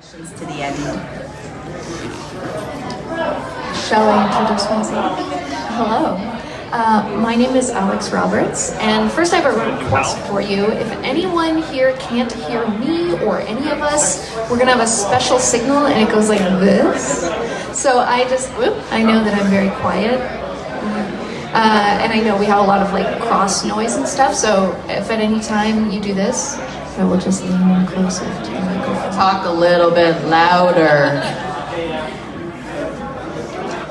Questions to the end. Shall I introduce myself? Hello. My name is Alex Roberts, and first I have a request for you. If anyone here can't hear me or any of us, we're gonna have a special signal and it goes like this. So I know that I'm very quiet. And I know we have a lot of like cross noise and stuff, so if at any time you do this, I will just lean in closer to the microphone. Talk a little bit louder.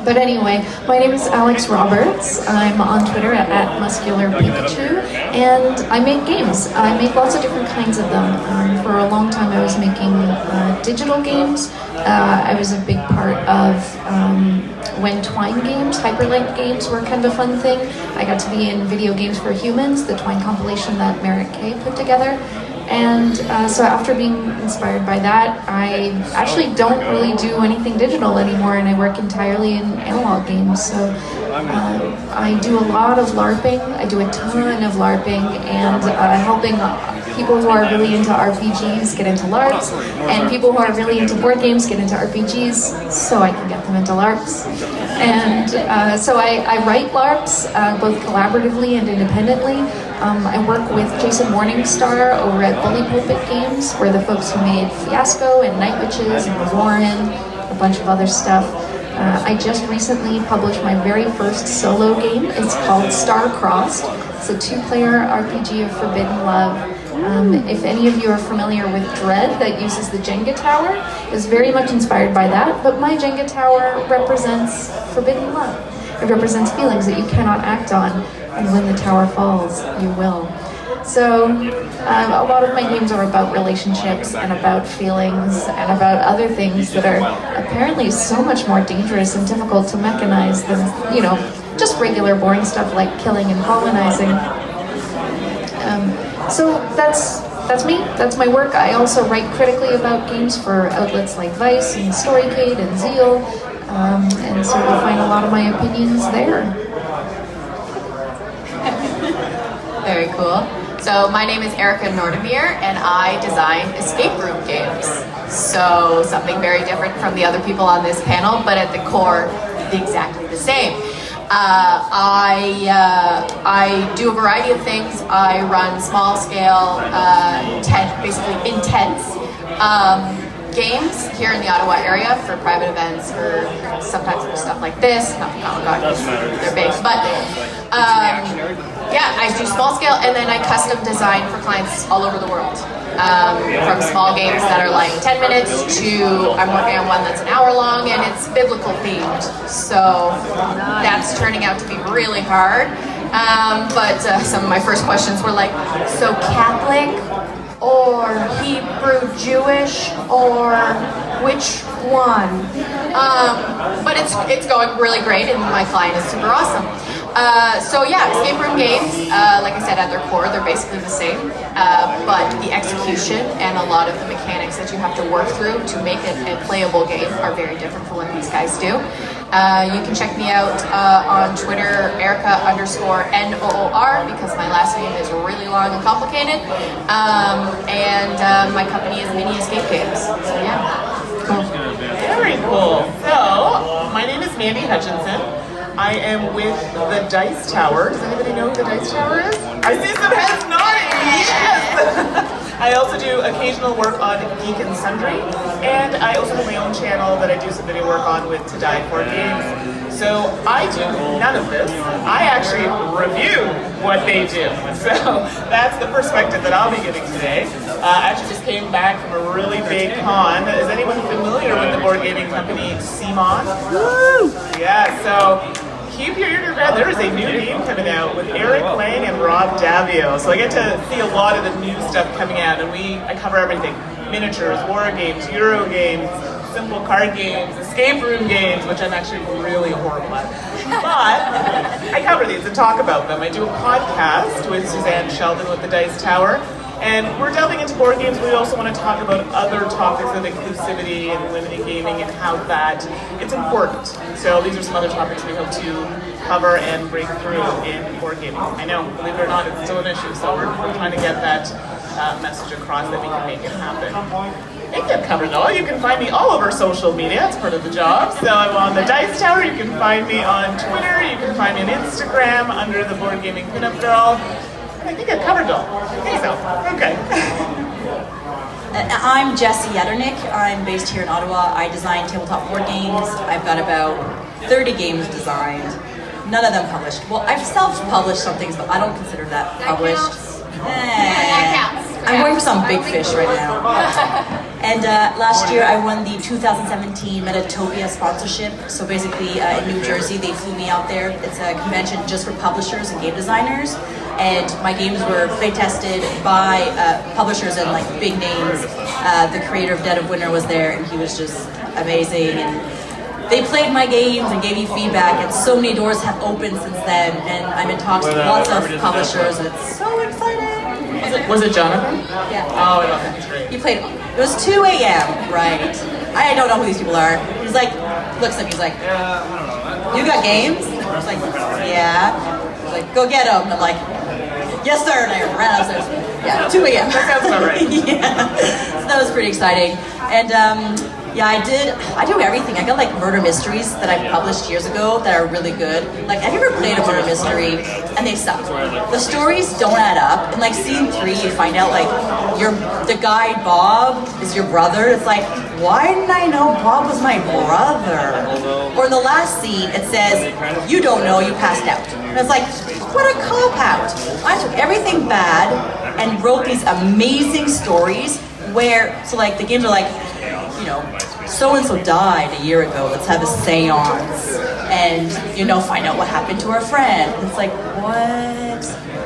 But anyway, my name is Alex Roberts. I'm on Twitter at Muscular Pikachu, and I make games. I make lots of different kinds of them. For a long time I was making digital games. I was a big part of when Twine games, hyperlink games were kind of a fun thing. I got to be in Video Games for Humans, the Twine compilation that Merritt Kay put together. And so after being inspired by that, I actually don't really do anything digital anymore, and I work entirely in analog games. So I do a lot of LARPing. I do a ton of LARPing and helping people who are really into RPGs get into LARPs, and people who are really into board games get into RPGs, so I can get them into LARPs. And so I write LARPs, both collaboratively and independently. I work with Jason Morningstar over at Bully Pulpit Games. We're the folks who made Fiasco and Night Witches and Warren, a bunch of other stuff. I just recently published my very first solo game. It's called Star Crossed. It's a 2-player RPG of Forbidden Love. If any of you are familiar with Dread, that uses the Jenga tower, is very much inspired by that, but my Jenga tower represents forbidden love. It represents feelings that you cannot act on, and when the tower falls, you will. So a lot of my games are about relationships and about feelings and about other things that are apparently so much more dangerous and difficult to mechanize than, just regular boring stuff like killing and colonizing. So that's me, that's my work. I also write critically about games for outlets like Vice and Storycade and Zeal, and so you'll find a lot of my opinions there. Very cool. So my name is Erica Nordemir, and I design escape room games. So something very different from the other people on this panel, but at the core, exactly the same. I do a variety of things. I run small-scale, basically intense games here in the Ottawa area for private events, for sometimes for stuff like this. Oh my god, they're big. But yeah, I do small-scale, and then I custom design for clients all over the world. From small games that are like 10 minutes to I'm working on one that's an hour long and it's biblical themed. So that's turning out to be really hard. But some of my first questions were like, so Catholic or Hebrew Jewish or which one? But it's going really great and my client is super awesome. So yeah, escape room games, like I said, at their core, they're basically the same, but the execution and a lot of the mechanics that you have to work through to make it a playable game are very different from what these guys do. You can check me out on Twitter, Erica_NOOR, because my last name is really long and complicated, and my company is Mini Escape Games, so yeah. Cool. Very cool. So, my name is Mandi Hutchinson. I am with the Dice Tower. Does anybody know who the Dice Tower is? I see some heads nodding! Yes! I also do occasional work on Geek and Sundry, and I also have my own channel that I do some video work on with To Die For Games. So I do none of this. I actually review what they do. So that's the perspective that I'll be giving today. I actually just came back from a really big con. Is anyone familiar with the board gaming company CMON? Woo! Yeah, so keep your ear to the ground. There is a new game coming out with Eric Lang and Rob Davio. So I get to see a lot of the new stuff coming out, and I cover everything. Miniatures, war games, Euro games, simple card games, escape room games, which I'm actually really horrible at. But I cover these and talk about them. I do a podcast with Suzanne Sheldon with the Dice Tower, and we're delving into board games, but we also want to talk about other topics of inclusivity and women in gaming and how that it's important. So these are some other topics we hope to cover and break through in board gaming. I know, believe it or not, it's still an issue, so we're trying to get that message across that we can make it happen. think I've covered it all. You can find me all over social media. It's part of the job. So I'm on the Dice Tower. You can find me on Twitter. You can find me on Instagram under the Board Gaming Pinup Girl. And I think I've covered it all. I think so. Okay. I'm Jessie Yetternick. I'm based here in Ottawa. I design tabletop board games. I've got about 30 games designed. None of them published. Well, I've self-published some things, but I don't consider that published. I'm going for some big fish right now. And last year I won the 2017 Metatopia sponsorship. So basically in New Jersey, they flew me out there. It's a convention just for publishers and game designers. And my games were play tested by publishers and like big names. The creator of Dead of Winter was there, and he was just amazing. And they played my games and gave me feedback, and so many doors have opened since then. And I'm in talks with lots of publishers, and it's so exciting. Was it Jonathan? Yeah. Oh, I love him. He's great. He played. It was 2 a.m. Right. I don't know who these people are. He's like, looks at me. He's like, "You got games?" I was like, "Yeah." He's like, "Go get them." I'm like, "Yes, sir." And I ran upstairs. Yeah, 2 a.m. That sounds about right. Yeah. So that was pretty exciting. And yeah, I do everything. I got like murder mysteries that I published years ago that are really good. Like, have you ever played a murder mystery and they suck? The stories don't add up. In like scene 3, you find out like the guy Bob is your brother. It's like, why didn't I know Bob was my brother? Or in the last scene, it says, you don't know, you passed out. And it's like, what a cop-out. I took everything bad and wrote these amazing stories where, so like the games are like, you know, so-and-so died a year ago, let's have a seance. And, you know, find out what happened to our friend. And it's like, what?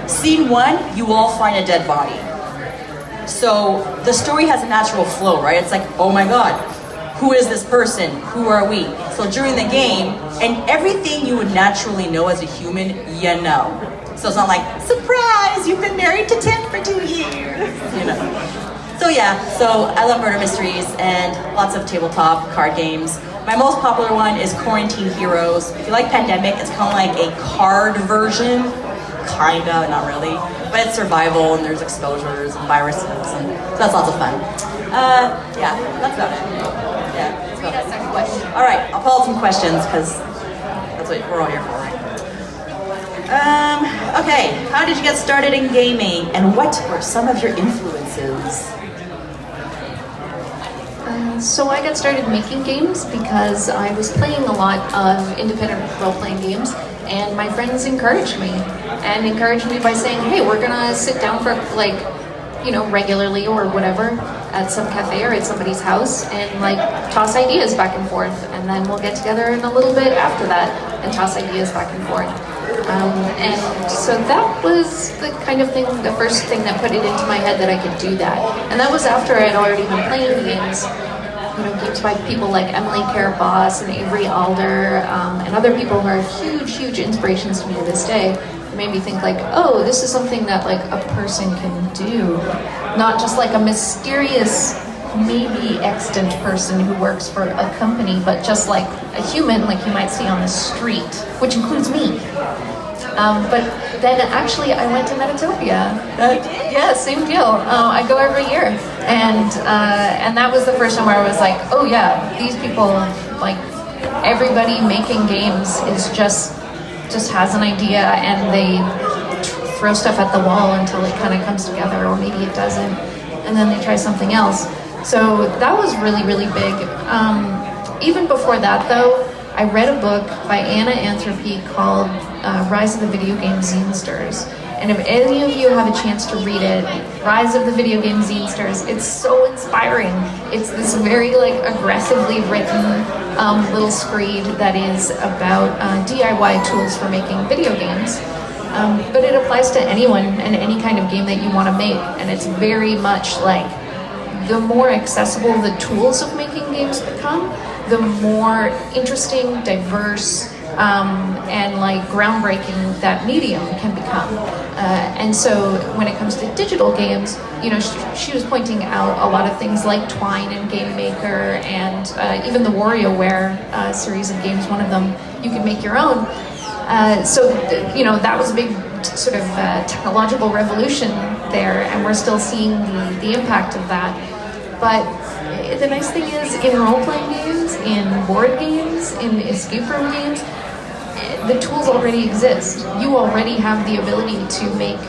Scene 1, you all find a dead body. So the story has a natural flow, right? It's like, oh my God, who is this person? Who are we? So during the game, and everything you would naturally know as a human, you know. So it's not like, surprise, you've been married to Tim for 2 years, you know. So yeah, so I love murder mysteries and lots of tabletop card games. My most popular one is Quarantine Heroes. If you like Pandemic, it's kind of like a card version. Kinda, not really. But it's survival and there's exposures and viruses, and so that's lots of fun. Yeah, that's about it. Yeah, that's about it. All right, I'll pull out some questions because that's what we're all here for, right? Okay, how did you get started in gaming and what were some of your influences? So I got started making games because I was playing a lot of independent role-playing games, and my friends encouraged me by saying, hey, we're gonna sit down for like, you know, regularly or whatever at some cafe or at somebody's house and like toss ideas back and forth, and then we'll get together in a little bit after that and toss ideas back and forth. And so that was the kind of thing, the first thing that put it into my head that I could do that. And that was after I'd already been playing games, you know, games by people like Emily Caraboss and Avery Alder, and other people who are huge, huge inspirations to me to this day. It made me think like, oh, this is something that like a person can do, not just like a mysterious, maybe extant person who works for a company, but just like a human like you might see on the street, which includes me. But then actually I went to Metatopia. Yeah, same deal. I go every year. And that was the first time where I was like, oh yeah, these people, like everybody making games is just has an idea and they throw stuff at the wall until it kind of comes together, or maybe it doesn't, and then they try something else. So that was really, really big. Even before that though, I read a book by Anna Anthropy called Rise of the Video Game Zinesters. And if any of you have a chance to read it, Rise of the Video Game Zinesters, it's so inspiring. It's this very like aggressively written little screed that is about DIY tools for making video games. But it applies to anyone and any kind of game that you want to make. And it's very much like the more accessible the tools of making games become, the more interesting, diverse, and like groundbreaking that medium can become. And so when it comes to digital games, you know, she was pointing out a lot of things like Twine and Game Maker and even the WarioWare series of games, one of them, you can make your own. So, you know, that was a big sort of technological revolution there, and we're still seeing the impact of that. But the nice thing is, in role-playing games, in board games, in escape room games, the tools already exist. You already have the ability to make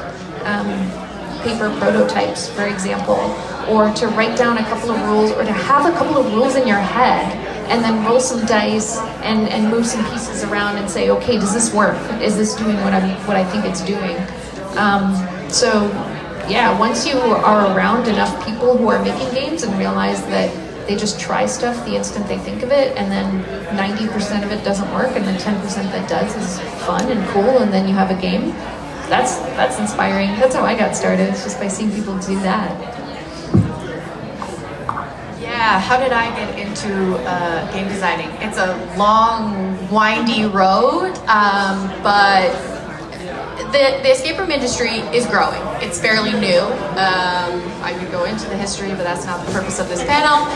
paper prototypes, for example, or to write down a couple of rules, or to have a couple of rules in your head, and then roll some dice and move some pieces around and say, okay, does this work? Is this doing what I think it's doing? So yeah, once you are around enough people who are making games and realize that they just try stuff the instant they think of it, and then 90% of it doesn't work, and the 10% that does is fun and cool, and then you have a game. That's inspiring. That's how I got started, just by seeing people do that. Yeah, how did I get into game designing? It's a long, windy road, but the escape room industry is growing. It's fairly new. I could go into the history, but that's not the purpose of this panel.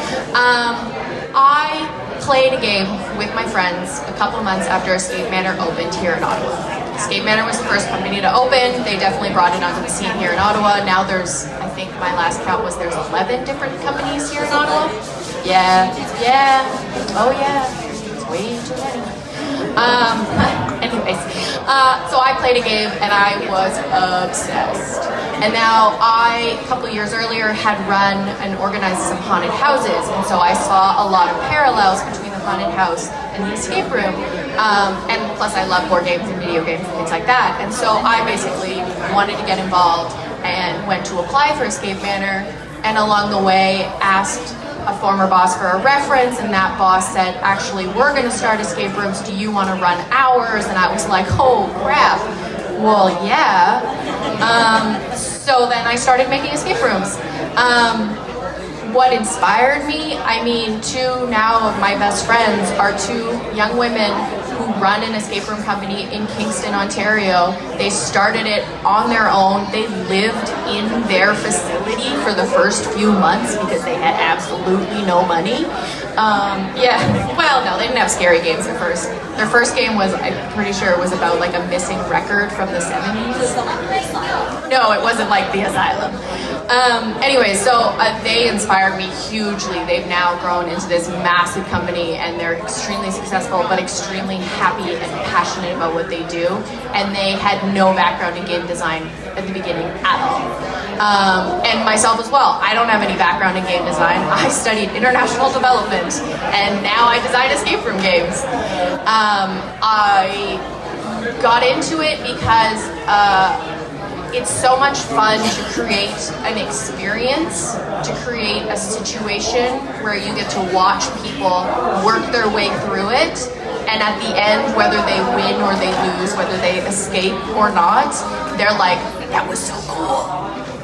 I played a game with my friends a couple months after Escape Manor opened here in Ottawa. Escape Manor was the first company to open. They definitely brought it onto the scene here in Ottawa. Now there's, I think my last count was there's 11 different companies here in Ottawa. Yeah, oh yeah, it's way too many. Anyways, so I played a game and I was obsessed. And now a couple of years earlier, had run and organized some haunted houses. And so I saw a lot of parallels between the haunted house and the escape room. And plus I love board games and video games and things like that. And so I basically wanted to get involved and went to apply for Escape Manor. And along the way, asked a former boss for a reference, and that boss said, actually, we're going to start escape rooms. Do you want to run ours? And I was like, oh crap. Well, yeah. So then I started making escape rooms. What inspired me? I mean, two now of my best friends are two young women who run an escape room company in Kingston, Ontario. They started it on their own. They lived in their facility for the first few months because they had absolutely no money. Well, no, they didn't have scary games at first. Their first game was, I'm pretty sure it was about like a missing record from the 70s. No, it wasn't like The Asylum. Anyway, so they inspired me hugely. They've now grown into this massive company, and they're extremely successful, but extremely happy and passionate about what they do. And they had no background in game design at the beginning at all. And myself as well. I don't have any background in game design. I studied international development, and now I design escape room games. I got into it because it's so much fun to create an experience, to create a situation where you get to watch people work their way through it, and at the end, whether they win or they lose, whether they escape or not, they're like, that was so cool,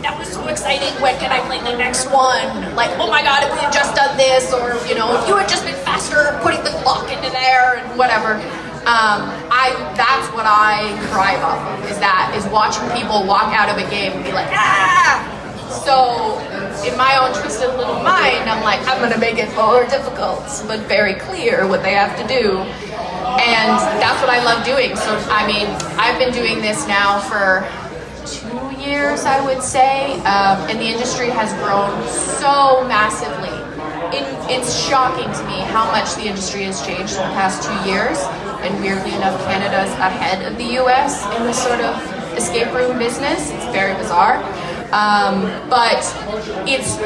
that was so exciting, when can I play the next one? Like, oh my god, if we had just done this, or you know, if you had just been faster putting the clock into there, and whatever. That's what I thrive off of, is watching people walk out of a game and be like, ah! So, in my own twisted little mind, I'm like, I'm gonna make it more difficult, but very clear what they have to do. And that's what I love doing. So, I mean, I've been doing this now for 2 years, I would say, and the industry has grown so massively. It's shocking to me how much the industry has changed in the past 2 years, and weirdly enough, Canada's ahead of the US in this sort of escape room business. It's very bizarre. But it's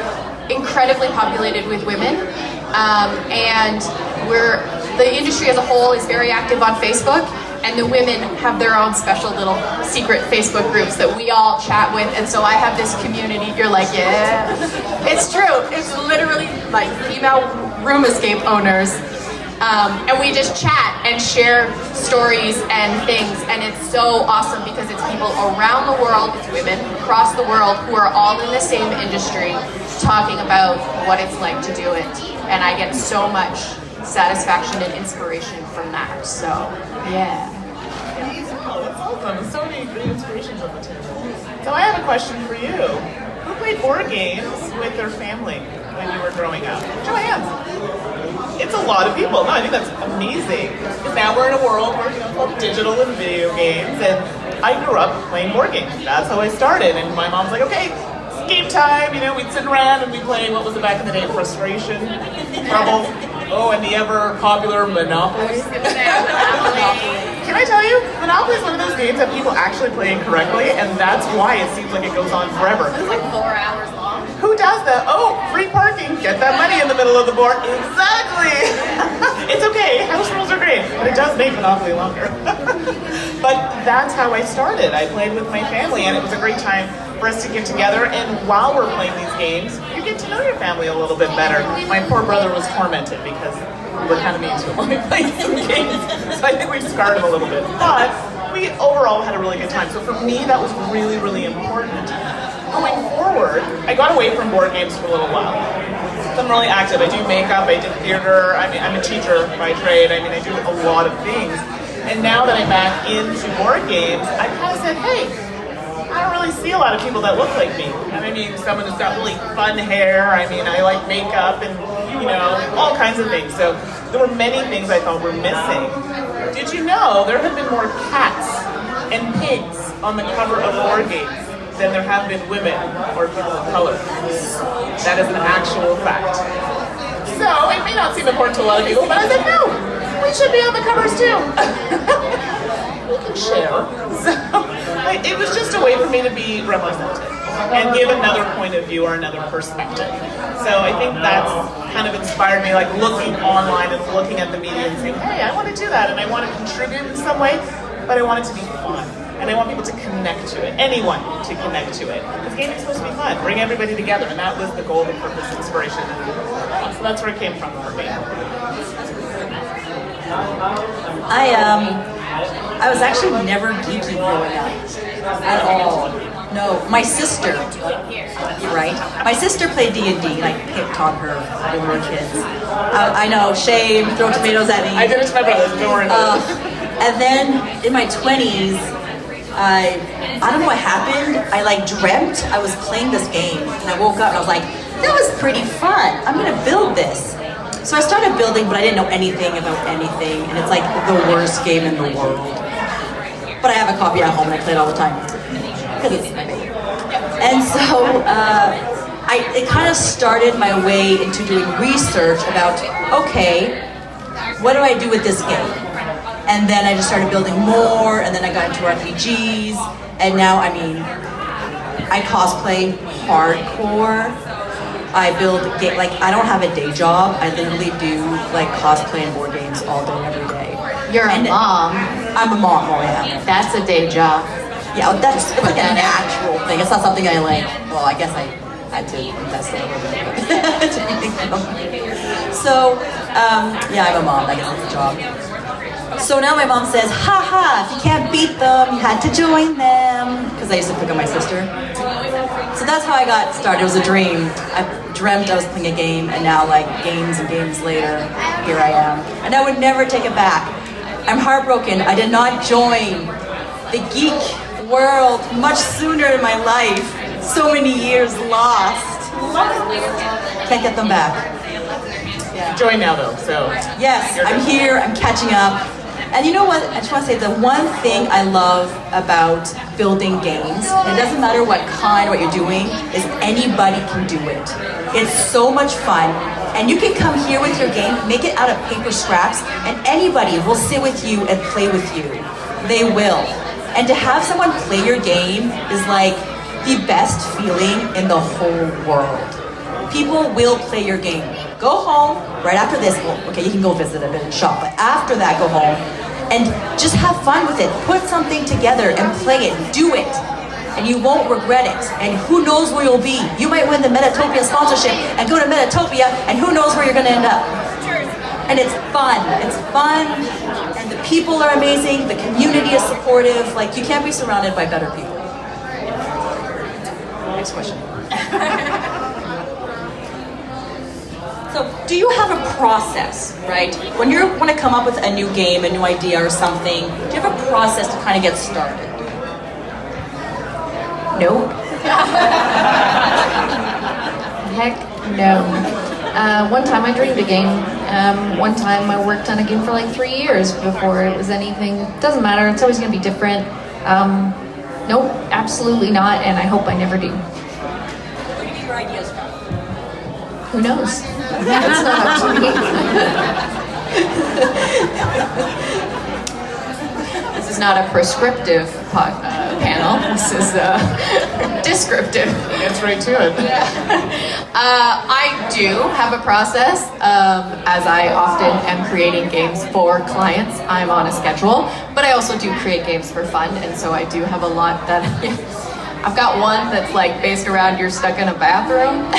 incredibly populated with women, and the industry as a whole is very active on Facebook, and the women have their own special little secret Facebook groups that we all chat with, and so I have this community. You're like, yeah, it's true. It's literally like female room escape owners, and we just chat and share stories and things, and it's so awesome because it's people around the world, it's women across the world who are all in the same industry talking about what it's like to do it, and I get so much satisfaction and inspiration from that. So, yeah. Oh, that's awesome. So many great inspirations on the table. So I have a question for you. Who played board games with their family when you were growing up? Show of hands. It's a lot of people. No, I think that's amazing. Because now we're in a world where it's called digital and video games, and I grew up playing board games. That's how I started. And my mom's like, okay, game time, you know, we'd sit around and we'd play, what was it back in the day, Frustration, Trouble, oh, and the ever popular Monopoly. Can I tell you, Monopoly is one of those games that people actually play incorrectly, and that's why it seems like it goes on forever. It's like 4 hours long. Who does that? Oh, free parking, get that money in the middle of the board. Exactly! It's okay, house rules are great, but it does make Monopoly longer. But that's how I started. I played with my family, and it was a great time for us to get together, and while we're playing these games, you get to know your family a little bit better. My poor brother was tormented because we were kind of mean to him when we played some games, so I think we scarred him a little bit. But we overall had a really good time, so for me that was really, really important. Going forward, I got away from board games for a little while. So I'm really active. I do makeup, I did theater, I'm a teacher by trade, I do a lot of things. And now that I'm back into board games, I kind of said, hey, I don't really see a lot of people that look like me. And I mean, someone who's got really fun hair, I like makeup and, you know, all kinds of things. So there were many things I thought were missing. Did you know there have been more cats and pigs on the cover of board games than there have been women or people of color? That is an actual fact. So it may not seem important to a lot of people, but I said, no, we should be on the covers too. We can share. So it was just a way for me to be represented and give another point of view or another perspective. So I think that's kind of inspired me, like looking online and looking at the media and saying, hey, I want to do that and I want to contribute in some way, but I want it to be fun. And I want people to connect to it, anyone to connect to it. Because gaming is supposed to be fun, bring everybody together, and that was the goal, the purpose, inspiration. And so that's where it came from for me. I was actually never geeky growing up at all. No, my sister, right? My sister played D&D, and I picked on her when we were kids. I know, shame, throw tomatoes at me. I did it to my brother, don't worry about it. And then in my 20s, I don't know what happened. I dreamt I was playing this game, and I woke up and I was like, that was pretty fun. I'm gonna build this. So I started building, but I didn't know anything about anything, and it's like the worst game in the world. But I have a copy at home and I play it all the time because it's my baby. And so it kind of started my way into doing research about, okay, what do I do with this game? And then I just started building more, and then I got into RPGs, and now, I cosplay hardcore. I build game, I don't have a day job. I literally do cosplay and board games all day, every day. You're a mom. I'm a mom, oh yeah. That's a day job. Yeah, it's like a natural thing. It's not something I well, I guess I had to invest a little bit. So, yeah, I'm a mom, I guess it's a job. So now my mom says, ha, if you can't beat them, you had to join them. Because I used to pick on my sister. So that's how I got started. It was a dream. I dreamt I was playing a game, and now games and games later, here I am. And I would never take it back. I'm heartbroken. I did not join the geek world much sooner in my life. So many years lost. Can't get them back. Yeah. Join now though, so. Yes, I'm here, I'm catching up. And you know what, I just want to say the one thing I love about building games, and it doesn't matter what kind, what you're doing, is anybody can do it. It's so much fun. And you can come here with your game, make it out of paper scraps, and anybody will sit with you and play with you. They will. And to have someone play your game is the best feeling in the whole world. People will play your game. Go home, right after this, okay, you can go visit a bit and shop, but after that, go home and just have fun with it. Put something together and play it, do it, and you won't regret it. And who knows where you'll be? You might win the Metatopia sponsorship and go to Metatopia, and who knows where you're gonna end up. And it's fun, and the people are amazing, the community is supportive, you can't be surrounded by better people. Next question. So, do you have a process, right? When you want to come up with a new game, a new idea or something, do you have a process to kind of get started? No. Heck no. One time I dreamed a game. One time I worked on a game for 3 years before it was anything. Doesn't matter, it's always going to be different. Nope, absolutely not, and I hope I never do. Who knows? That's not up to me. This is not a prescriptive panel. This is descriptive. It's right to it. I do have a process, as I often am creating games for clients. I'm on a schedule, but I also do create games for fun, and so I do have a lot that I've got one that's like based around you're stuck in a bathroom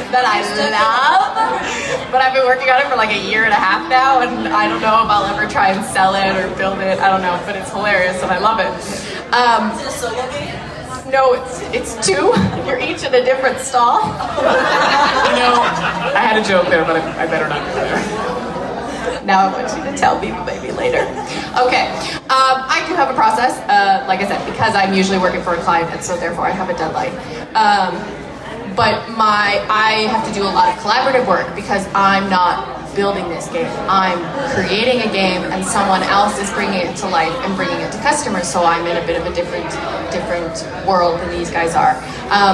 that I love, but I've been working on it for like a year and a half now, and I don't know if I'll ever try and sell it or build it. I don't know, but it's hilarious and I love it. Is it a solo game? No, it's two. You're each in a different stall. You know, I had a joke there, but I better not go there. Now I want you to tell people maybe later. Okay, I do have a process, like I said, because I'm usually working for a client, and so therefore I have a deadline. But I have to do a lot of collaborative work because I'm not building this game. I'm creating a game and someone else is bringing it to life and bringing it to customers, so I'm in a bit of a different world than these guys are.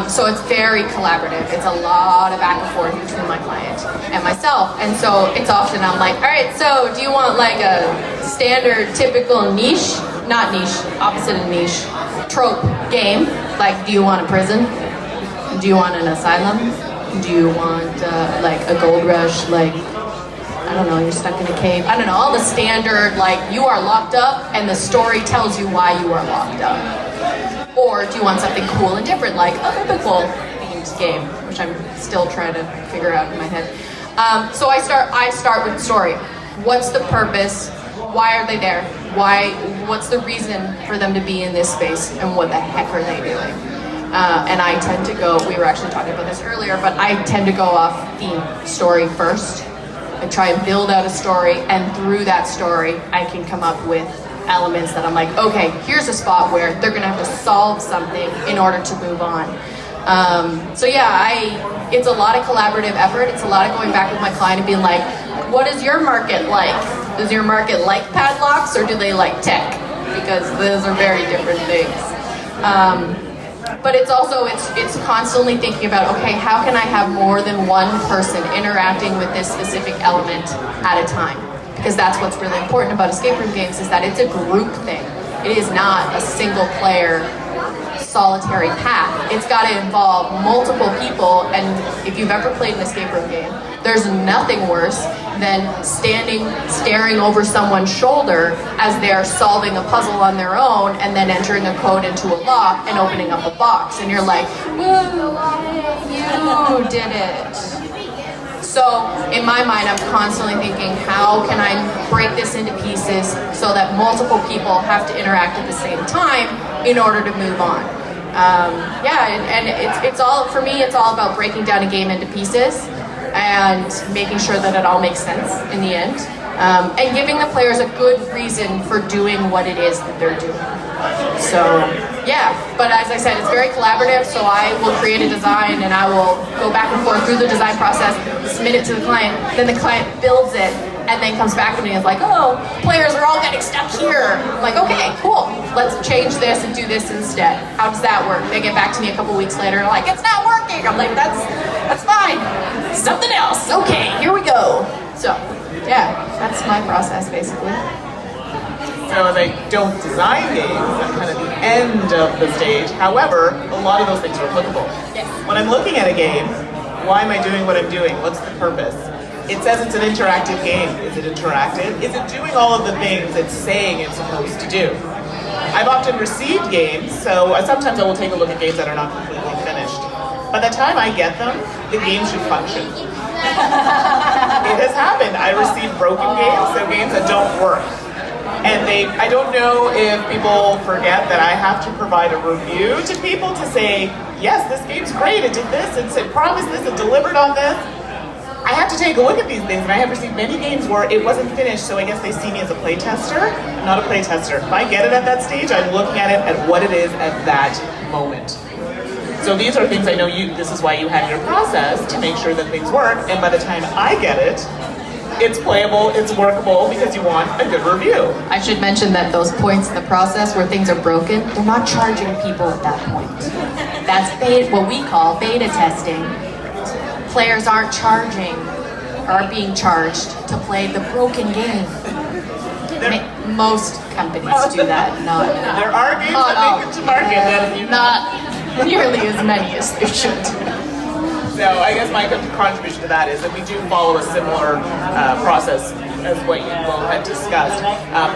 So it's very collaborative. It's a lot of back and forth between my client and myself. And so it's often I'm like, all right, so do you want like a standard, typical niche, not niche, opposite of niche, trope game? Like, do you want a prison? Do you want an asylum? Do you want like a gold rush, like, I don't know, you're stuck in a cave. I don't know, all the standard, like, you are locked up and the story tells you why you are locked up. Or do you want something cool and different, like a biblical themed game, which I'm still trying to figure out in my head. So I start with story. What's the purpose? Why are they there? What's the reason for them to be in this space, and what the heck are they doing? And I tend to go, we were actually talking about this earlier, but I tend to go off theme, story first. I try and build out a story, and through that story, I can come up with elements that I'm like, okay, here's a spot where they're gonna have to solve something in order to move on. So yeah, it's a lot of collaborative effort. It's a lot of going back with my client and being like, what is your market like? Does your market like padlocks, or do they like tech? Because those are very different things. But it's also, it's constantly thinking about, okay, how can I have more than one person interacting with this specific element at a time? Because that's what's really important about escape room games, is that it's a group thing. It is not a single player solitary path. It's got to involve multiple people, and if you've ever played an escape room game, there's nothing worse than staring over someone's shoulder as they're solving a puzzle on their own and then entering a code into a lock and opening up a box, and you're like, woo, you did it. So in my mind, I'm constantly thinking, how can I break this into pieces so that multiple people have to interact at the same time in order to move on? And it's all, for me, it's all about breaking down a game into pieces and making sure that it all makes sense in the end, and giving the players a good reason for doing what it is that they're doing. So yeah, but as I said, it's very collaborative, so I will create a design and I will go back and forth through the design process, submit it to the client, then the client builds it, and then comes back to me and is like, oh, players are all getting stuck here. I'm like, okay, cool, let's change this and do this instead. How does that work? They get back to me a couple weeks later and like, it's not working. I'm like, that's fine. Something else. Okay, here we go. So, yeah, that's my process basically. So as I don't design games, I'm kind of the end of the stage. However, a lot of those things are applicable. Yes. When I'm looking at a game, why am I doing what I'm doing? What's the purpose? It says it's an interactive game. Is it interactive? Is it doing all of the things it's saying it's supposed to do? I've often received games, so sometimes I will take a look at games that are not completely finished. By the time I get them, the game should function. It has happened. I receive broken games, so games that don't work. And I don't know if people forget that I have to provide a review to people to say, yes, this game's great, it did this, it promised this, it delivered on this. I have to take a look at these things, and I have received many games where it wasn't finished, so I guess they see me as a playtester, not a playtester. If I get it at that stage, I'm looking at it at what it is at that moment. So these are things I know this is why you have your process, to make sure that things work, and by the time I get it, it's playable, it's workable, because you want a good review. I should mention that those points in the process where things are broken, they're not charging people at that point. That's what we call beta testing. players aren't charging or are being charged to play the broken game. Most companies do that, not There are games that make it to market that you not nearly as many as there should. So I guess my contribution to that is that we do follow a similar process as what you both had discussed,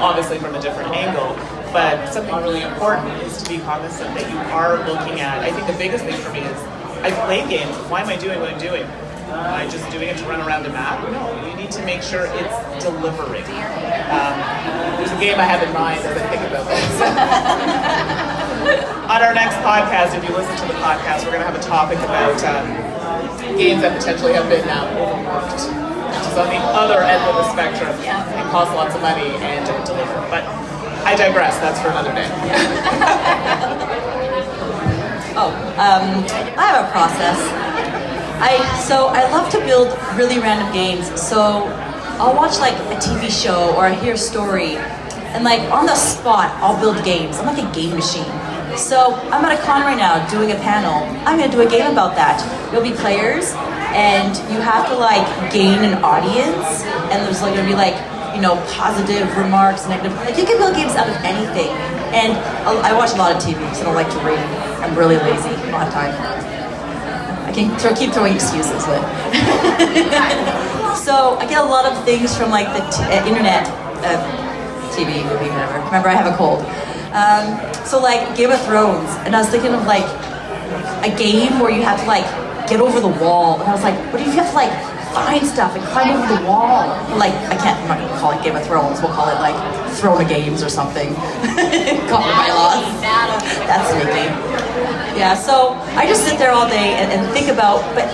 obviously from a different angle. But something really important is to be cognizant that you are looking at, I think the biggest thing for me is, I play games, why am I doing what I'm doing? Am I just doing it to run around a map? No, you need to make sure it's delivering. There's a game I have in mind as I think about this. On our next podcast, if you listen to the podcast, we're going to have a topic about games that potentially have been overworked, which is on the other end of the spectrum and cost lots of money and don't deliver. But I digress, that's for another day. I have a process. I love to build really random games. So I'll watch like a TV show or I hear a story, and like on the spot, I'll build games. I'm like a game machine. So I'm at a con right now doing a panel. I'm gonna do a game about that. There'll be players, and you have to like gain an audience, and there's like gonna be like, you know, positive remarks, negative. Like you can build games out of anything. And I watch a lot of TV because I don't like to read. I'm really lazy. I don't have time. I can keep throwing excuses, but so I get a lot of things from like the internet, TV, movie, whatever. Remember, I have a cold. So like Game of Thrones, and I was thinking of like a game where you have to like get over the wall, and I was like, what if you have to like find stuff and climb over the wall? Like I'm not gonna call it Game of Thrones. We'll call it like Throne of Games or something. Cover my loss. That's sneaky. Yeah, so I just sit there all day and think about, but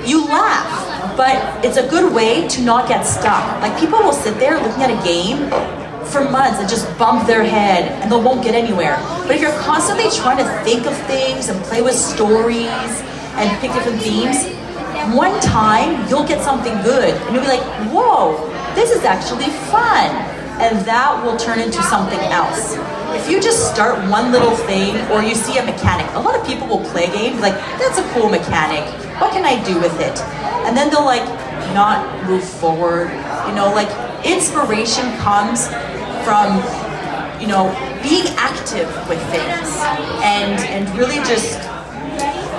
you laugh, but it's a good way to not get stuck. Like people will sit there looking at a game for months and just bump their head and they won't get anywhere. But if you're constantly trying to think of things and play with stories and pick different themes, one time you'll get something good and you'll be like, whoa, this is actually fun. And that will turn into something else. If you just start one little thing or you see a mechanic, a lot of people will play games like, that's a cool mechanic, what can I do with it? And then they'll like not move forward. You know, like inspiration comes from, you know, being active with things and really just,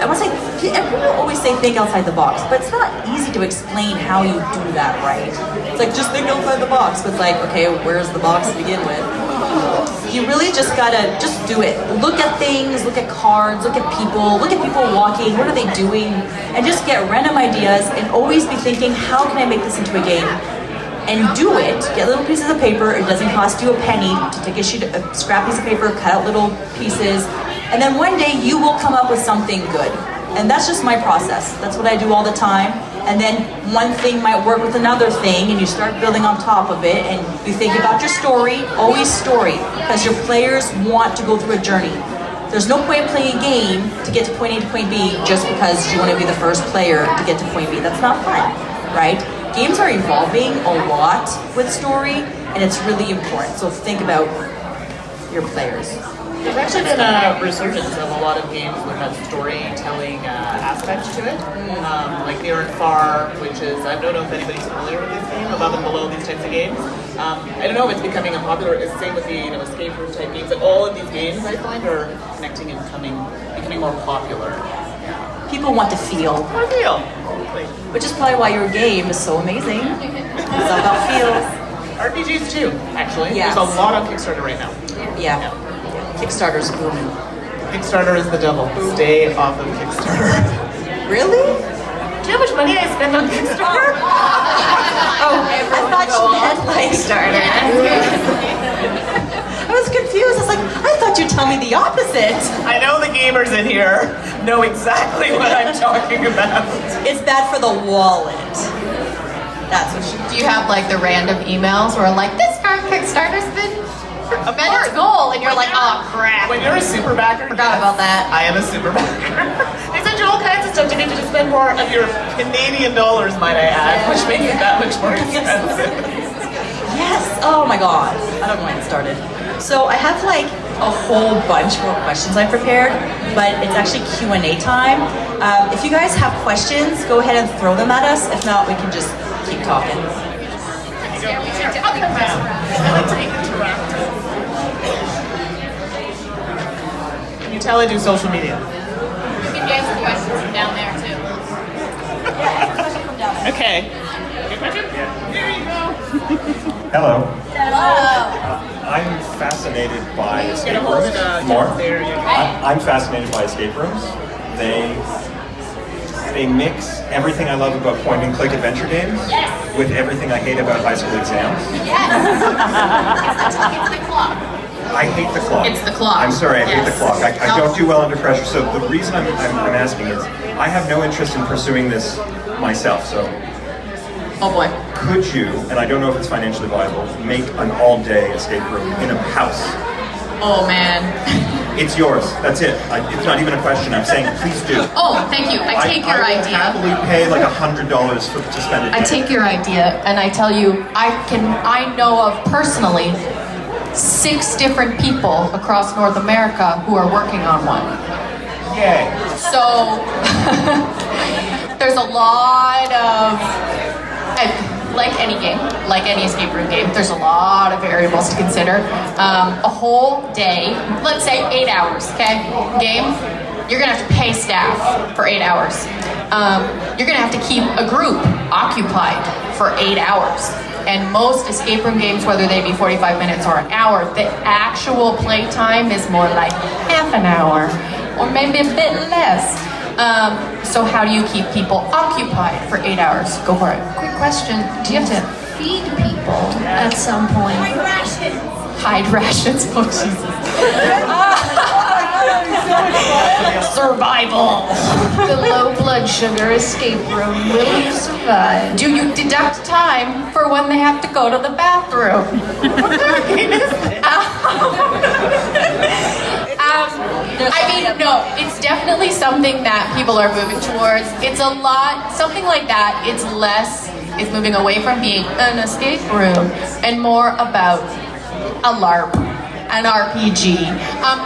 I want to say, people always say think outside the box, but it's not easy to explain how you do that right. It's like, just think outside the box, but it's like, okay, where's the box to begin with? You really just gotta just do it. Look at things, look at cards, look at people walking, what are they doing? And just get random ideas and always be thinking, how can I make this into a game? And do it, get little pieces of paper, it doesn't cost you a penny to take a scrap piece of paper, cut out little pieces, and then one day you will come up with something good. And that's just my process. That's what I do all the time. And then one thing might work with another thing and you start building on top of it and you think about your story, always story, because your players want to go through a journey. There's no point in playing a game to get to point A to point B just because you want to be the first player to get to point B. That's not fun, right? Games are evolving a lot with story and it's really important. So think about your players. There's actually been a resurgence of a lot of games with that storytelling aspect to it. Like Near and Far, which is, I don't know if anybody's familiar with this game, Above and Below, these types of games. I don't know if it's becoming a popular, it's the same with the escape room type games, but all of these games I find are connecting and becoming more popular. People want to feel. Which is probably why your game is so amazing. It's all about feels. RPGs too, actually. Yes. There's a lot on Kickstarter right now. Yeah. Kickstarter's booming. Kickstarter is the devil. Stay off of Kickstarter. Really? Do you know how much money I spend on Kickstarter? I thought you meant like Kickstarter. I was confused. I was like, I thought you'd tell me the opposite. I know the gamers in here know exactly what I'm talking about. It's bad for the wallet. That's what she. Do you have like the random emails where like, this Kickstarter's been met its goal, and you're like, oh crap. When you're a super backer, Forgot about that. I am a super backer. They send you all kinds of stuff to get you to spend more of your Canadian dollars, might I add, which makes it that much more expensive. Yes. Oh my God. I don't know when it started. So I have like a whole bunch more questions I prepared, but it's actually Q&A time. If you guys have questions, go ahead and throw them at us. If not, we can just keep talking. Can you tell I do social media? You can get some questions from down there too. Okay. Hello. Hello. I'm fascinated by escape rooms. More. I'm fascinated by escape rooms. They mix everything I love about point and click adventure games with everything I hate about high school exams. It's the clock. I hate the clock. It's the clock. I'm sorry, I hate the Yes. clock. I don't do well under pressure. So the reason I'm asking is I have no interest in pursuing this myself. So Oh boy. could you, and I don't know if it's financially viable, make an all-day escape room in a house? Oh man. It's yours. That's it. It's not even a question. I'm saying please do. Oh, thank you. I take your I will idea. happily pay like $100 to spend it. I take your idea and I tell you, I know of personally 6 different people across North America who are working on one. Yay. So there's a lot of, like any game, like any escape room game, there's a lot of variables to consider. A whole day, let's say 8 hours, okay, game, you're gonna have to pay staff for 8 hours. You're gonna have to keep a group occupied for 8 hours. And most escape room games, whether they be 45 minutes or an hour, the actual play time is more like half an hour or maybe a bit less. So how do you keep people occupied for 8 hours? Go for it. Quick question, do you have to feed people at some point? Hide rations. Oh Jesus. Survival. The low blood sugar escape room, will you survive? Do you deduct time for when they have to go to the bathroom? What kind of game is this? I mean, no, it's definitely something that people are moving towards. It's a lot, something like that, it's moving away from being an escape room and more about a LARP, an RPG.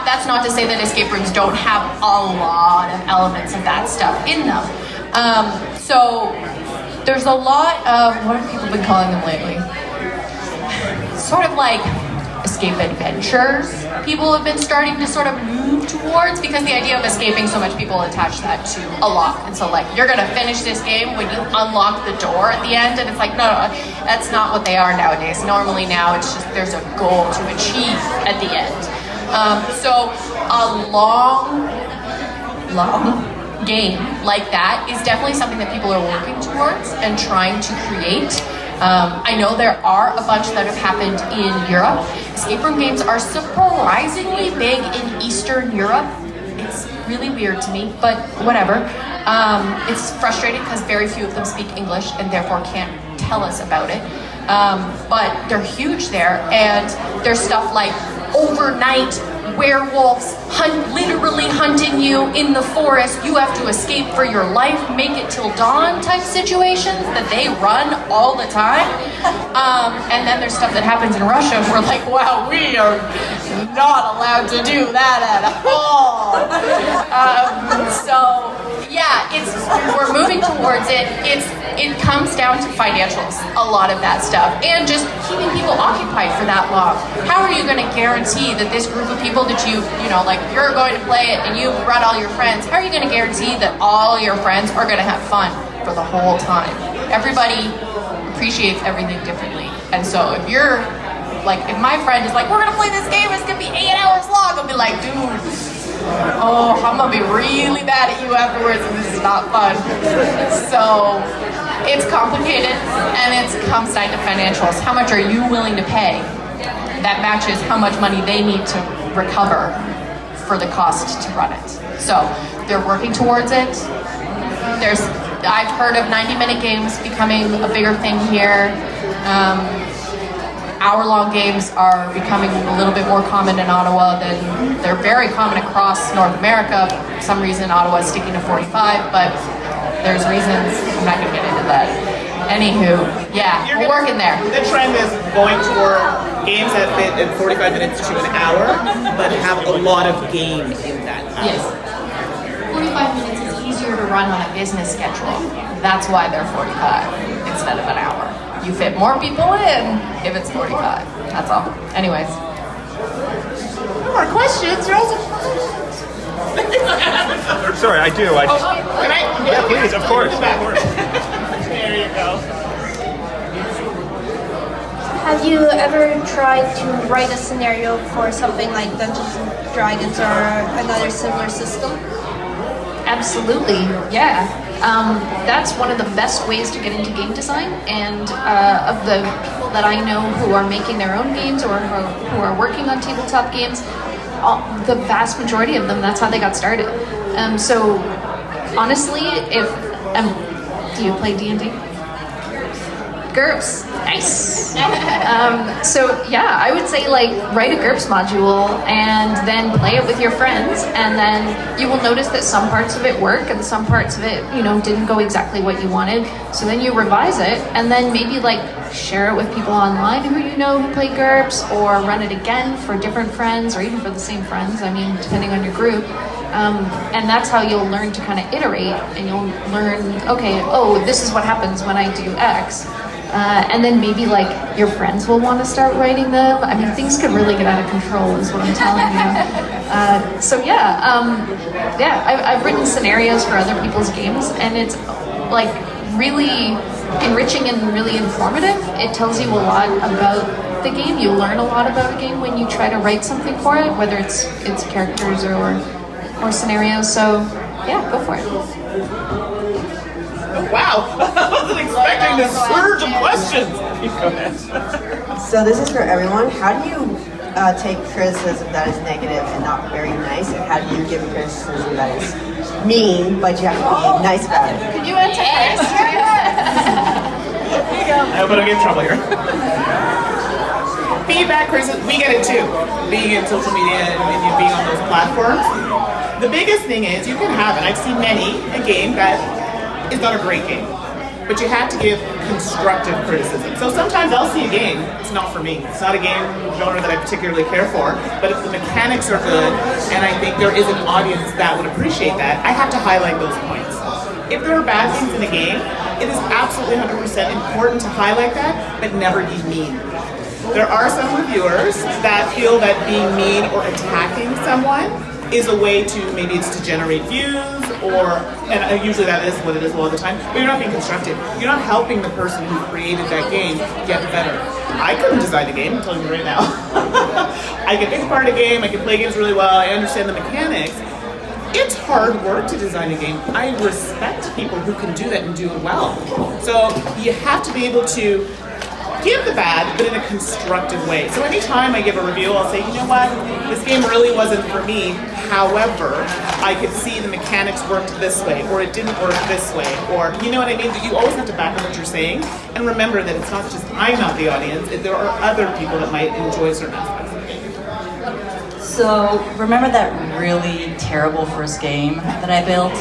That's not to say that escape rooms don't have a lot of elements of that stuff in them. So there's a lot of, what have people been calling them lately? Sort of like escape adventures people have been starting to sort of move towards, because the idea of escaping, so much people attach that to a lock. And so like, you're gonna finish this game when you unlock the door at the end, and it's like, no, that's not what they are nowadays. Normally now it's just there's a goal to achieve at the end. So a long game like that is definitely something that people are working towards and trying to create. I know there are a bunch that have happened in Europe. Escape room games are surprisingly big in Eastern Europe. It's really weird to me, but whatever. It's frustrating because very few of them speak English and therefore can't tell us about it. But they're huge there, and there's stuff like overnight werewolves literally hunting you in the forest. You have to escape for your life, make it till dawn type situations that they run all the time. And then there's stuff that happens in Russia where we're like, wow, we are not allowed to do that at all. So yeah, we're moving towards it. It comes down to financials, a lot of that stuff, and just keeping people occupied for that long. How are you going to guarantee that this group of people that you know, like you're going to play it and you've brought all your friends, how are you going to guarantee that all your friends are going to have fun for the whole time? Everybody appreciates everything differently. And so if you're like, if my friend is like, we're going to play this game, it's going to be 8 hours long, I'll be like, dude, oh, I'm gonna be really mad at you afterwards and this is not fun. So it's complicated, and it comes down to financials. How much are you willing to pay that matches how much money they need to recover for the cost to run it? So they're working towards it. I've heard of 90-minute games becoming a bigger thing here. Hour-long games are becoming a little bit more common in Ottawa than they're very common across North America. For some reason, Ottawa's sticking to 45, but there's reasons. I'm not going to get into that. Anywho, yeah, we're working there. The trend is going toward games that fit in 45 minutes to an hour, but have a lot of game in that hour. Yes. 45 minutes is easier to run on a business schedule. That's why they're 45 instead of an hour. You fit more people in if it's 45. That's all. Anyways. No more questions. You're also. Sorry, I do. I just, Can I? yeah, please, of course. There you go. Have you ever tried to write a scenario for something like Dungeons and Dragons or another similar system? Absolutely, yeah. That's one of the best ways to get into game design, and of the people that I know who are making their own games or who are working on tabletop games, the vast majority of them, that's how they got started. So honestly, if do you play D&D? GURPS, nice. So yeah, I would say like write a GURPS module and then play it with your friends, and then you will notice that some parts of it work and some parts of it, didn't go exactly what you wanted. So then you revise it, and then maybe like share it with people online who who play GURPS, or run it again for different friends or even for the same friends. I mean, depending on your group. And that's how you'll learn to kind of iterate, and you'll learn, okay, oh, this is what happens when I do X. And then maybe like your friends will want to start writing them. I mean, things could really get out of control is what I'm telling you. So yeah, I've written scenarios for other people's games, and it's like really enriching and really informative. It tells you a lot about the game. You learn a lot about a game when you try to write something for it, whether it's characters or scenarios. So yeah, go for it. Wow, I wasn't expecting this surge of questions. Go ahead. So this is for everyone. How do you take criticism that is negative and not very nice, and how do you give criticism that is mean, but you have to be nice about it? Can you answer first? I hope I don't get in trouble here. Feedback, criticism, we get it too. Being in social media and being on those platforms. The biggest thing is you can have, and I've seen many, a game that is not a great game, but you have to give constructive criticism. So sometimes I'll see a game, it's not for me. It's not a game genre that I particularly care for, but if the mechanics are good, and I think there is an audience that would appreciate that, I have to highlight those points. If there are bad things in a game, it is absolutely 100% important to highlight that, but never be mean. There are some reviewers that feel that being mean or attacking someone is a way to, maybe it's to generate views, and usually that is what it is a lot of the time, but you're not being constructive. You're not helping the person who created that game get better. I couldn't design the game, I'm telling you right now. I can pick apart a game, I can play games really well, I understand the mechanics. It's hard work to design a game. I respect people who can do that and do it well. So you have to be able to give the bad, but in a constructive way. So anytime I give a review, I'll say, you know what, this game really wasn't for me. However, I could see the mechanics worked this way, or it didn't work this way, or you know what I mean? You always have to back up what you're saying, and remember that it's not just I'm not the audience, there are other people that might enjoy certain aspects of the game. So, remember that really terrible first game that I built?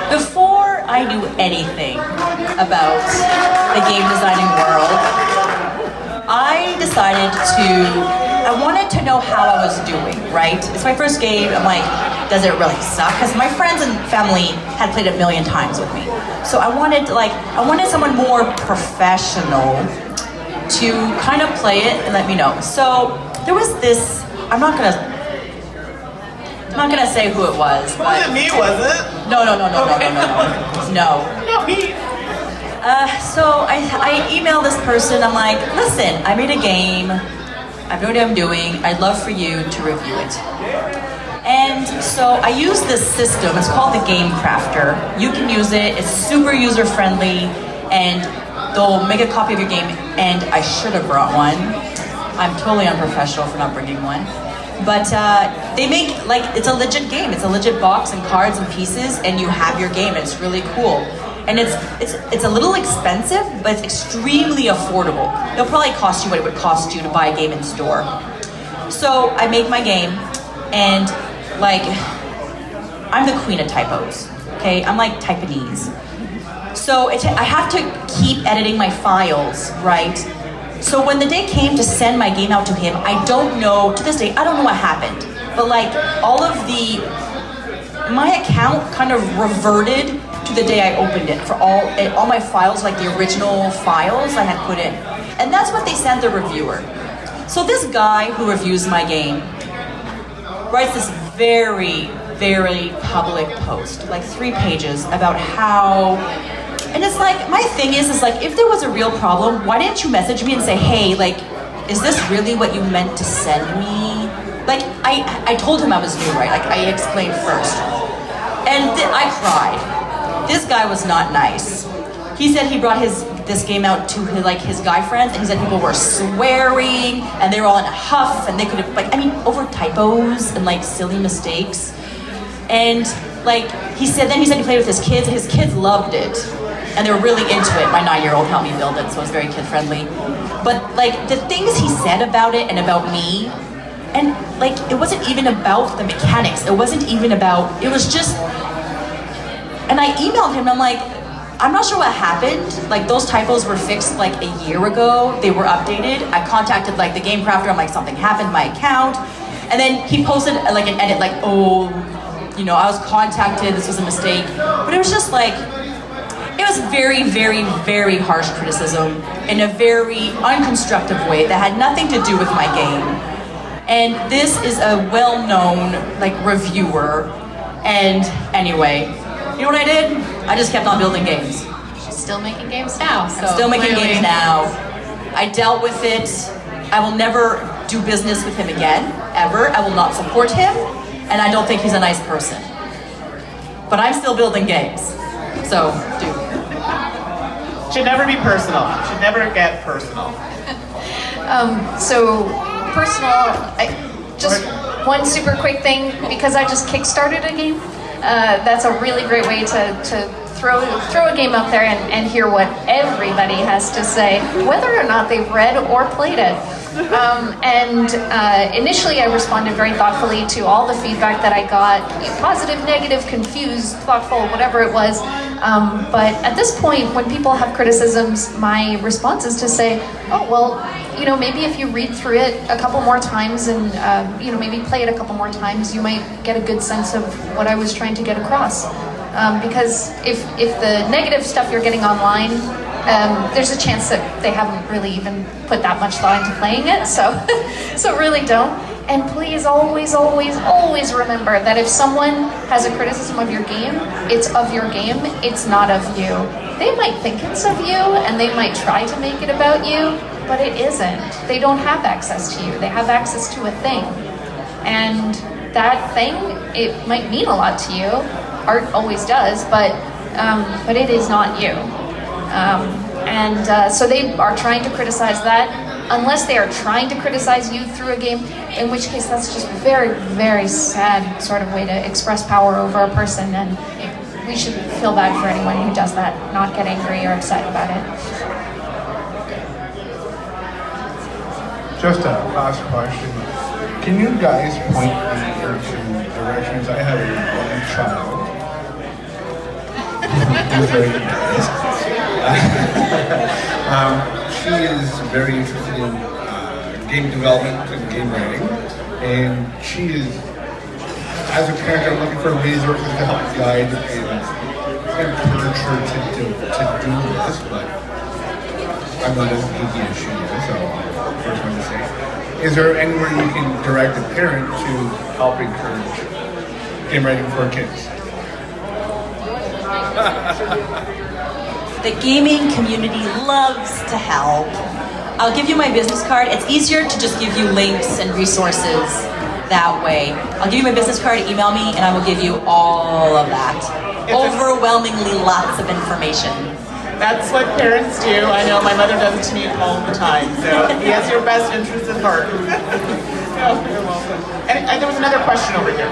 Before I knew anything about the game designing world, I decided I wanted to know how I was doing, right? It's my first game, I'm like, does it really suck? Because my friends and family had played it a million times with me. So I wanted someone more professional to kind of play it and let me know. So there was this, I'm not gonna say who it was. It wasn't me, was it? No. Not me. So I emailed this person, I'm like, listen, I made a game, I know what I'm doing, I'd love for you to review it. And so I use this system, it's called the Game Crafter. You can use it, it's super user friendly, and they'll make a copy of your game, and I should have brought one. I'm totally unprofessional for not bringing one. But they make, it's a legit game. It's a legit box and cards and pieces, and you have your game, and it's really cool. And it's a little expensive, but it's extremely affordable. It'll probably cost you what it would cost you to buy a game in store. So I make my game, and I'm the queen of typos, okay? I'm like Taiwanese. So I have to keep editing my files, right? So when the day came to send my game out to him, I don't know, to this day, I don't know what happened. But like, my account kind of reverted to the day I opened it for all my files, like the original files I had put in. And that's what they sent the reviewer. So this guy who reviews my game writes this very, very public post, like 3 pages, about how, and it's like, my thing is like, if there was a real problem, why didn't you message me and say, hey, like, is this really what you meant to send me? Like, I told him I was new, right? Like, I explained first. And I cried. This guy was not nice. He said he brought this game out to his guy friends, and he said people were swearing, and they were all in a huff, and they could have, over typos and like silly mistakes. And like, he said he played with his kids, and his kids loved it. And they were really into it. My 9-year-old helped me build it, so it was very kid-friendly. But like, the things he said about it and about me, and like, it wasn't even about the mechanics. It wasn't even about, it was just, and I emailed him, and I'm like, I'm not sure what happened. Like, those typos were fixed like a year ago. They were updated. I contacted like the game crafter. I'm like, something happened to my account. And then he posted like an edit like, oh, I was contacted, this was a mistake. But it was just like, it was very, very, very harsh criticism in a very unconstructive way that had nothing to do with my game. And this is a well-known like reviewer. And anyway, you know what I did? I just kept on building games. She's still making games now. So I'm still making clearly. games now. I dealt with it. I will never do business with him again, ever. I will not support him, and I don't think he's a nice person. But I'm still building games. So, Should never be personal. Should never get personal. So personal, just one super quick thing, because I just kickstarted a game. That's a really great way to throw a game up there and hear what everybody has to say, whether or not they've read or played it. Initially I responded very thoughtfully to all the feedback that I got, positive, negative, confused, thoughtful, whatever it was. But at this point, when people have criticisms, my response is to say, oh, well, maybe if you read through it a couple more times and, maybe play it a couple more times, you might get a good sense of what I was trying to get across. Because if the negative stuff you're getting online, there's a chance that they haven't really even put that much thought into playing it, so really don't. And please always, always, always remember that if someone has a criticism of your game, it's of your game, it's not of you. They might think it's of you, and they might try to make it about you, but it isn't. They don't have access to you. They have access to a thing. And that thing, it might mean a lot to you. Art always does, but it is not you. So they are trying to criticize that, unless they are trying to criticize you through a game, in which case that's just very, very sad sort of way to express power over a person, and we should feel bad for anyone who does that, not get angry or upset about it. Just a last question. Can you guys point me in some directions? I have a young child. Who's very embarrassed. She is very interested in game development and game writing, and she is, as a parent, I'm looking for resources to help guide and encourage her to do this, but I'm not as easy as she is, so first one to say. Is there anywhere you can direct a parent to help encourage game writing for kids? The gaming community loves to help. I'll give you my business card. It's easier to just give you links and resources that way. I'll give you my business card, email me, and I will give you all of that. Overwhelmingly lots of information. That's what parents do. I know my mother does it to me all the time. So he has your best interest at heart. No, you're welcome. And there was another question over here.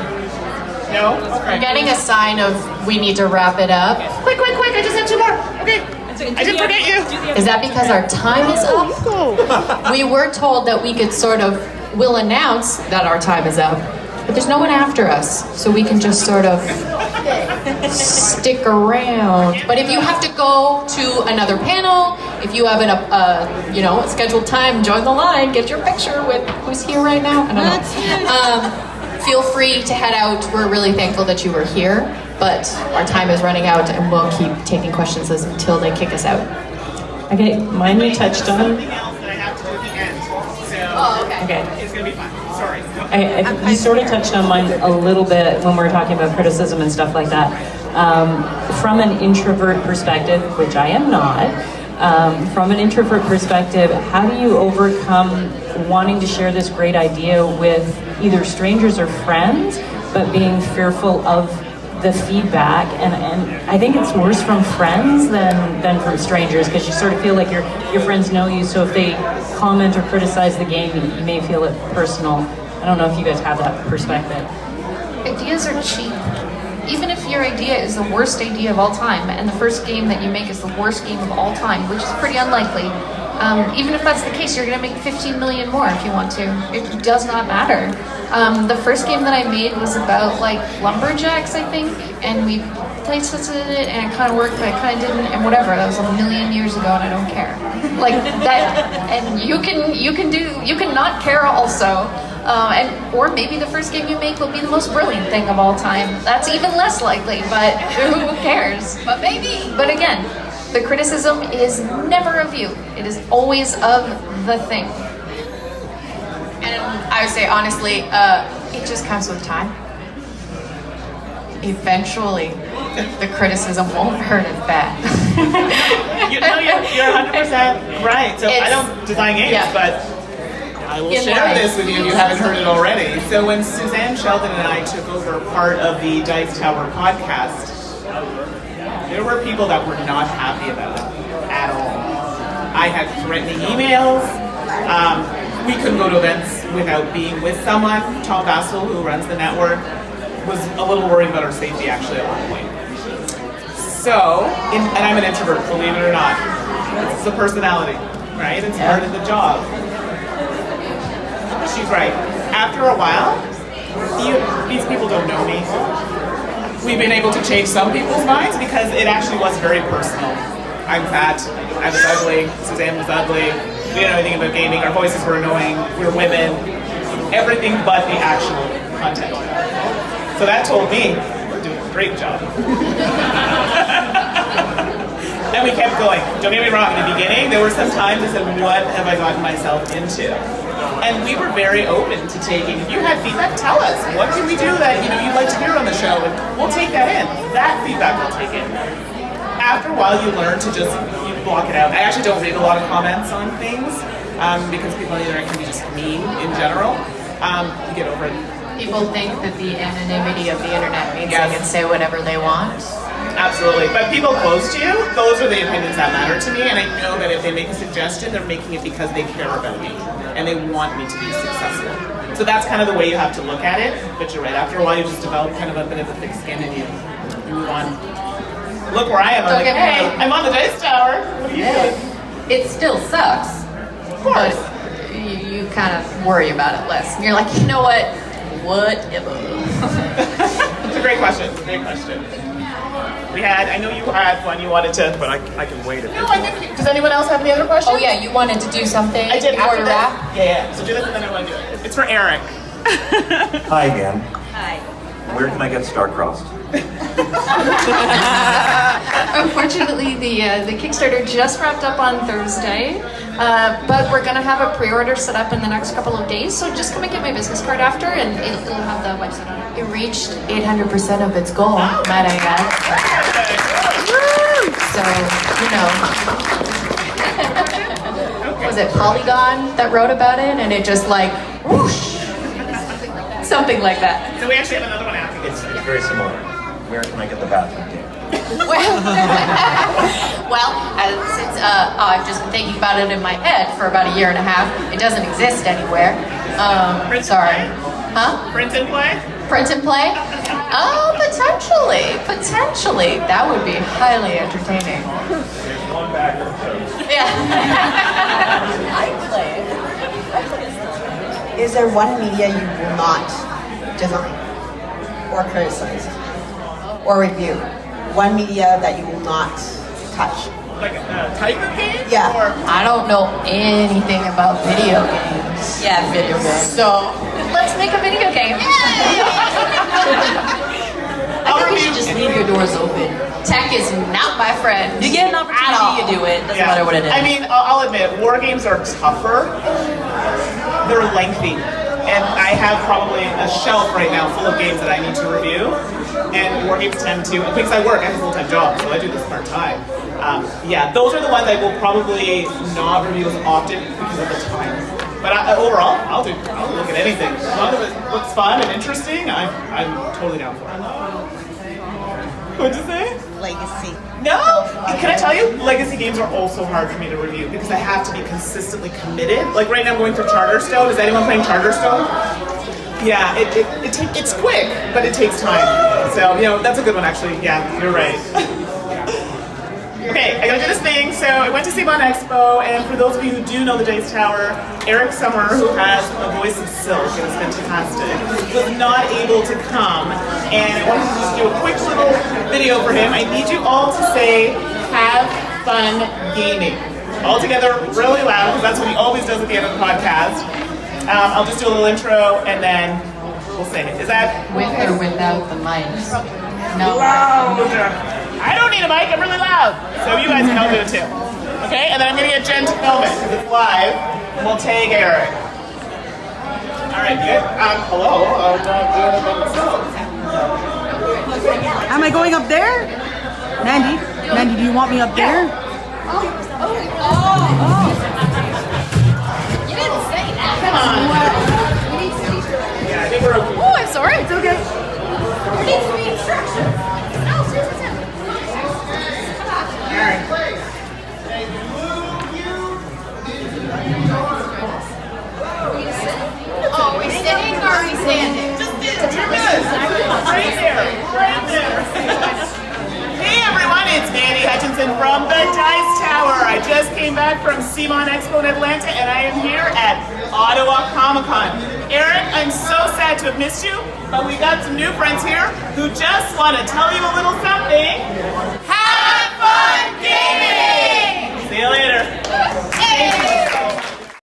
No? Okay. I'm getting a sign of we need to wrap it up. Quick, I just have 2 more. Okay. I didn't forget you. Is that because our time is up? We were told that we could we'll announce that our time is up, but there's no one after us, so we can just sort of stick around. But if you have to go to another panel, if you have a scheduled time, join the line, get your picture with who's here right now. I don't know. Feel free to head out. We're really thankful that you were here, but our time is running out, and we'll keep taking questions until they kick us out. Okay, mine you touched on. Something else that I have to do at the end. So Okay. it's gonna be fun. Sorry. You sort of touched on mine a little bit when we were talking about criticism and stuff like that. From an introvert perspective, which I am not, from an introvert perspective, how do you overcome wanting to share this great idea with either strangers or friends, but being fearful of the feedback? And I think it's worse from friends than from strangers, because you sort of feel like your friends know you, so if they comment or criticize the game, you may feel it personal. I don't know if you guys have that perspective. Ideas are cheap. Even if your idea is the worst idea of all time, and the first game that you make is the worst game of all time, which is pretty unlikely, even if that's the case, you're going to make 15 million more if you want to. It does not matter. The first game that I made was about like lumberjacks, I think, and we play tested it, and it kind of worked, but it kind of didn't, and whatever. That was a million years ago, and I don't care. Like that, and you can not care also. Or maybe the first game you make will be the most brilliant thing of all time. That's even less likely, but who cares? But maybe. But again, the criticism is never of you. It is always of the thing. And I would say, honestly, it just comes with time. Eventually, the criticism won't hurt as bad. You're 100% right. So I don't design games, but I will share this with you if you haven't heard it already. So when Suzanne Sheldon and I took over part of the Dice Tower podcast, there were people that were not happy about it at all. I had threatening emails. We couldn't go to events without being with someone. Tom Vassell, who runs the network, was a little worried about our safety actually at one point. So, and I'm an introvert, believe it or not. It's a personality, right? It's part of the job. She's right. After a while, these people don't know me. We've been able to change some people's minds because it actually was very personal. I'm fat, I was ugly, Suzanne was ugly, we didn't know anything about gaming, our voices were annoying, we were women, everything but the actual content. So that told me, we're doing a great job. And we kept going. Don't get me wrong, in the beginning, there were some times I said, what have I gotten myself into? And we were very open to taking, if you had feedback, tell us. What can we do that you'd like to hear on the show? And we'll take that in. That feedback we'll take in. After a while, you learn to just block it out. I actually don't read a lot of comments on things because people on the internet can be just mean in general. You get over it. People think that the anonymity of the internet means they can say whatever they want. Absolutely. But people close to you, those are the opinions that matter to me, and I know that if they make a suggestion, they're making it because they care about me, and they want me to be successful. So that's kind of the way you have to look at it, but you're right, after a while you just develop kind of a bit of a thick skin and you move on. Look where I am, I'm like, hey, I'm on the Dice Tower, what are you doing? It still sucks, but you kind of worry about it less. And you're like, you know what? Whatever. It's a great question, I know you had one you wanted to... But I can wait. No, I think... Does anyone else have any other questions? Oh yeah, you wanted to do something? I did. After that? Yeah. So do this and then I want to do it. It's for Eric. Hi again. Hi. Where can I get star-crossed? Unfortunately, the Kickstarter just wrapped up on Thursday, but we're going to have a pre-order set up in the next couple of days, so just come and get my business card after, and it'll have the website on it. It reached 800% of its goal, might I add. So, was it Polygon that wrote about it, and it just like, whoosh, something like that. So we actually have another one after this. It's very similar. Where can I get the bathroom game? Well, since I've just been thinking about it in my head for about a year and a half, it doesn't exist anywhere. Sorry. Huh? Print and play? Print and play? Oh, potentially. That would be highly entertaining. Yeah. I play. Is there one media you will not design or criticize or review? one media that you will not touch? Like a Tiger game? Yeah. Or I don't know anything about video games. Yeah, video games. So let's make a video game. I think we should just leave your doors open. Tech is not my friend. You get an opportunity, you do it. Doesn't matter what it is. I mean, I'll admit, war games are tougher. They're lengthy. And I have probably a shelf right now full of games that I need to review. And war games tend to, because I work, I have a full-time job, so I do this part-time. Yeah, those are the ones I will probably not review as often because of the time. But overall, I'll look at anything. As long as it looks fun and interesting, I'm totally down for it. What'd you say? Legacy. No! Can I tell you, legacy games are also hard for me to review because I have to be consistently committed. Like right now I'm going through Charterstone. Is anyone playing Charterstone? Yeah, it's quick, but it takes time. So, that's a good one actually. Yeah, you're right. Okay, I gotta do this thing. So I went to CMON Expo, and for those of you who do know the Dice Tower, Eric Sommer, who has a voice of silk and is fantastic, was not able to come, and I wanted to just do a quick little video for him. I need you all to say, "Have fun gaming," all together, really loud, because that's what he always does at the end of the podcast. I'll just do a little intro, and then we'll say it. Is that With or without the mics? No. loud? I don't need a mic, I'm really loud. So you guys can all do it too. Okay, and then I'm gonna get Jen to film it because it's live, and we'll tag Eric. All right, good. Hello. Am I going up there? Mandy, do you want me up there? You didn't say that. Come on. Yeah, I think we're okay. Oh, I'm sorry. It's okay. There needs to be instruction. All right. Oh, are we sitting or are we standing? Just 2 minutes. Right there. Hey everyone, it's Mandi Hutchinson from the Dice Tower. I just came back from CMON Expo in Atlanta, and I am here at Ottawa Comiccon. Eric, I'm so sad to have missed you, but we got some new friends here who just want to tell you a little something